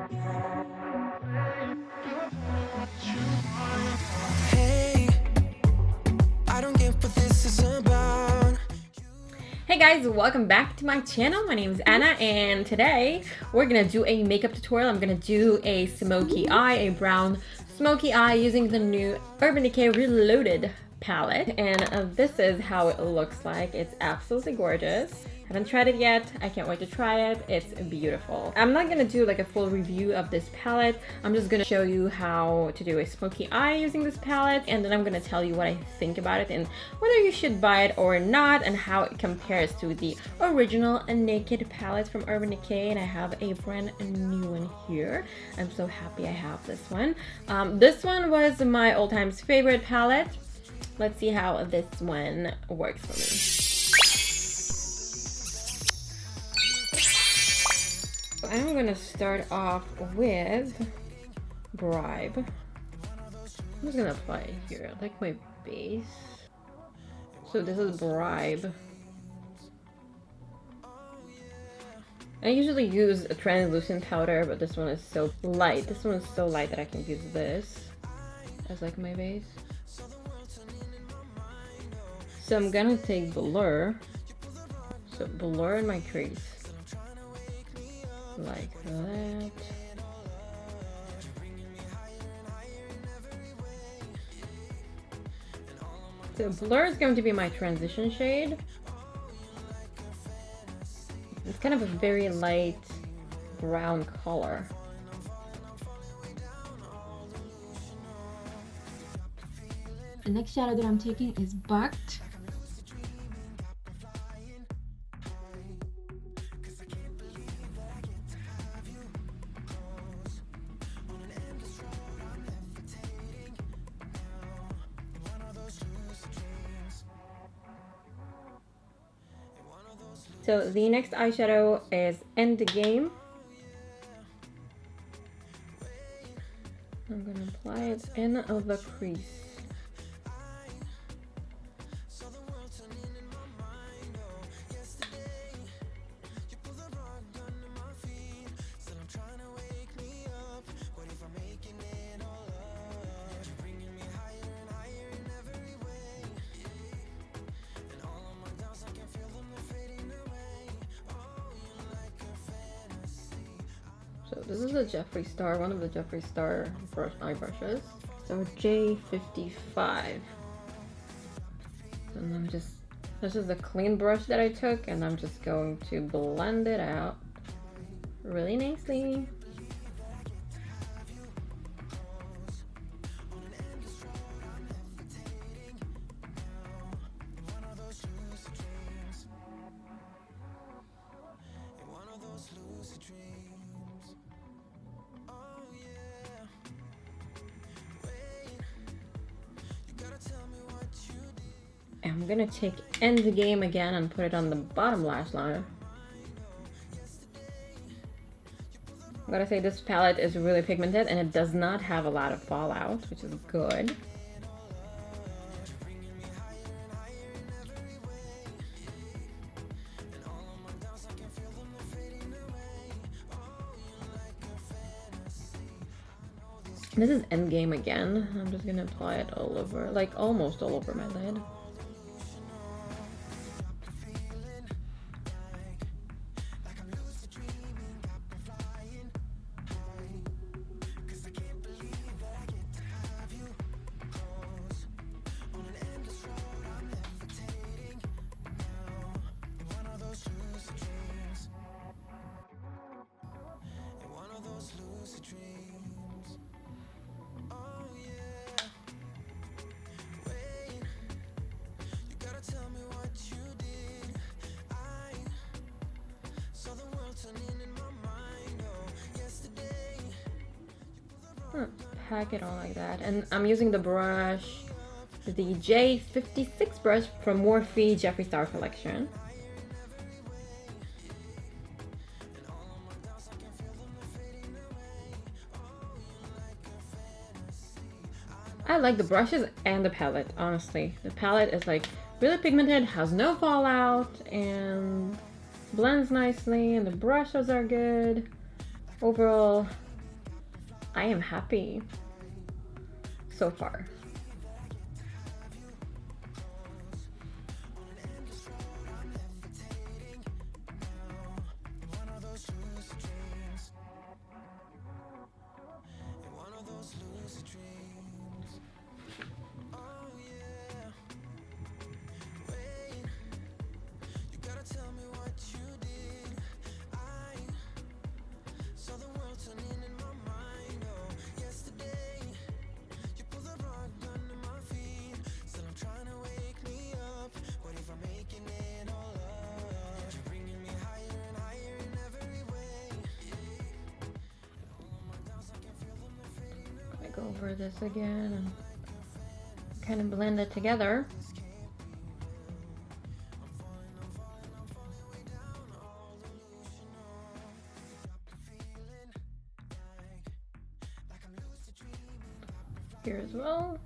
Hey guys, welcome back to my channel. My name is Anna and today we're gonna do a makeup tutorial. I'm gonna do a smoky eye, a brown smoky eye using the new Urban Decay Reloaded palette. And this is how it looks like. It's absolutely gorgeous. Haven't tried it yet. I can't wait to try it. It's beautiful. I'm not gonna do like a full review of this palette. I'm just gonna show you how to do a smoky eye using this palette, and then I'm gonna tell you what I think about it and whether you should buy it or not, and how it compares to the original Naked palette from Urban Decay. And I have a brand new one here. I'm so happy I have this one. This one was my old times favorite palette. Let's see how this one works for me. I'm gonna start off with Bribe. I'm just gonna apply it here, like my base. So this is Bribe. I usually use a translucent powder, but this one is so light. This one is so light that I can use this as like my base. So I'm gonna take Blur. So Blur in my crease. Like that. So Blur is going to be my transition shade. It's kind of a very light brown color. The next shadow that I'm taking is Bucked. So the next eyeshadow is Endgame. I'm gonna apply it in the crease. So this is a Jeffree Star, one of the Jeffree Star eye brushes. So J55. And this is a clean brush that I took, and I'm just going to blend it out really nicely. I'm gonna take Endgame again and put it on the bottom lash line. I gotta say, this palette is really pigmented and it does not have a lot of fallout, which is good. This is Endgame again. I'm just gonna apply it all over, like almost all over my lid. Pack it on like that, and I'm using the brush, the J56 brush from Morphe Jeffree Star collection. I like the brushes and the palette, honestly. The palette is like really pigmented, has no fallout, and blends nicely, and the brushes are good. Overall, I am happy so far. Go over this again and kind of blend it together. Here as well.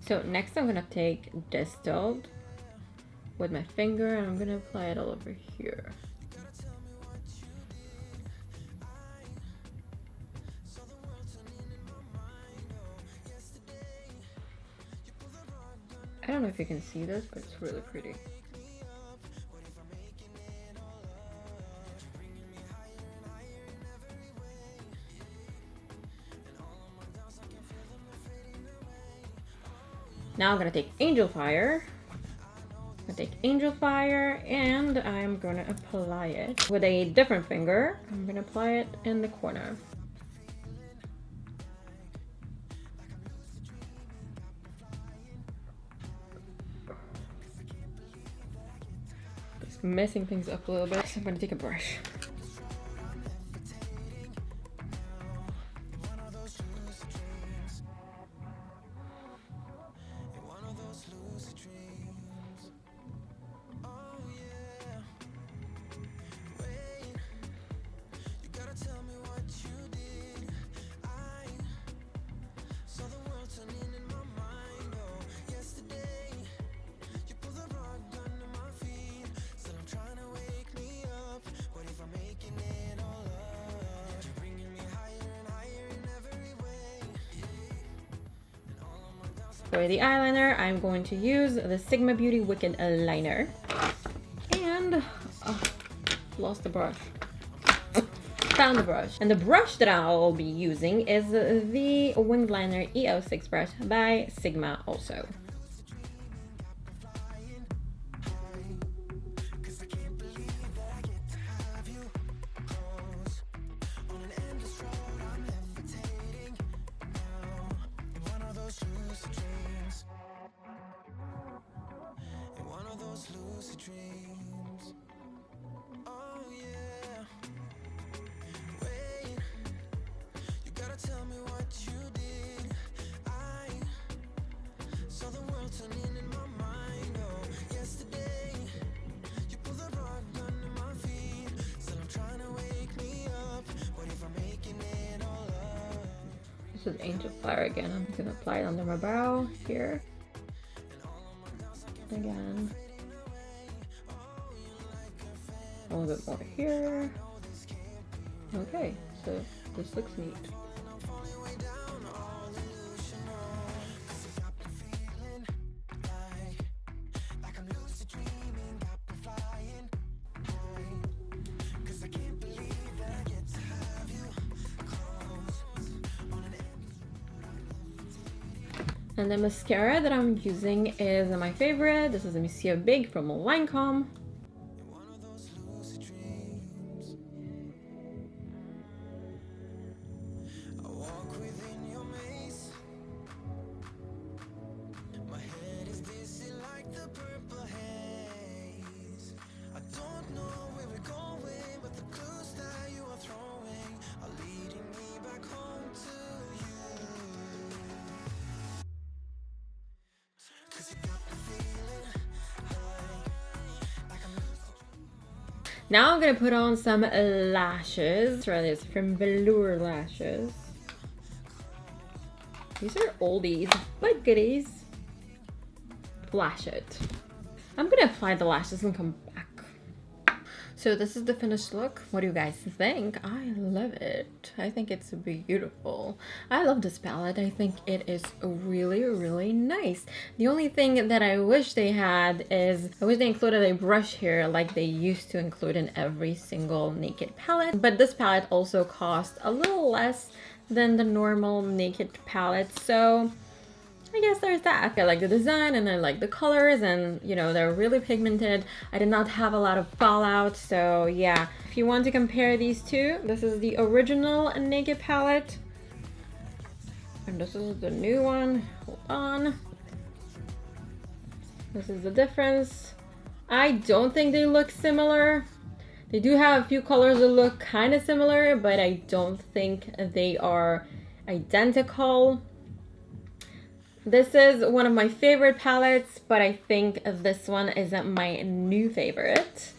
So next I'm gonna take distilled with my finger and I'm gonna apply it all over here. I don't know if you can see this, but it's really pretty. Now I'm gonna take Angel Fire. I'm gonna take Angel Fire and I'm gonna apply it with a different finger. I'm gonna apply it in the corner. Just messing things up a little bit, so I'm gonna take a brush. For the eyeliner, I'm going to use the Sigma Beauty Wicked Liner. And lost the brush. Found the brush. And the brush that I'll be using is the Winged Liner EO6 brush by Sigma also. This is Angel Fire again. I'm gonna apply it under my brow here. Again. A little bit more here. Okay, so this looks neat. And the mascara that I'm using is my favorite. This is the Monsieur Big from Lancome. Now I'm gonna put on some lashes. Try this from Velour Lashes. These are oldies, but goodies. Flash it. I'm gonna apply the lashes and come back. So this is the finished look. What do you guys think? I love it. I think it's beautiful. I love this palette. I think it is really, really nice. The only thing that I wish they had is, I wish they included a brush here like they used to include in every single Naked palette. But this palette also cost a little less than the normal Naked palette. So I guess there's that. I like the design and I like the colors, and you know, they're really pigmented. I did not have a lot of fallout, so yeah. If you want to compare these two, this is the original Naked palette and this is the new one. Hold on. This is the difference. I don't think they look similar. They do have a few colors that look kind of similar, but I don't think they are identical. This is one of my favorite palettes, but I think this one isn't my new favorite.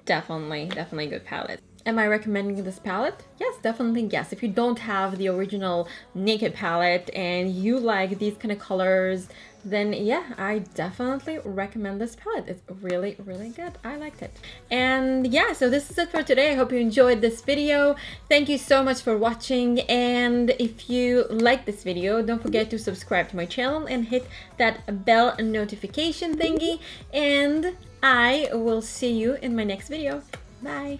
Definitely good palette. Am I recommending this palette? Yes, definitely yes. If you don't have the original Naked palette and you like these kind of colors, then yeah, I definitely recommend this palette. It's really, really good. I liked it. And yeah, so this is it for today. I hope you enjoyed this video. Thank you so much for watching. And if you like this video, don't forget to subscribe to my channel and hit that bell notification thingy. And I will see you in my next video. Bye.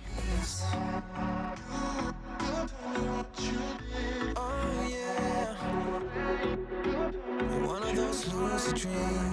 One of those lucid dreams.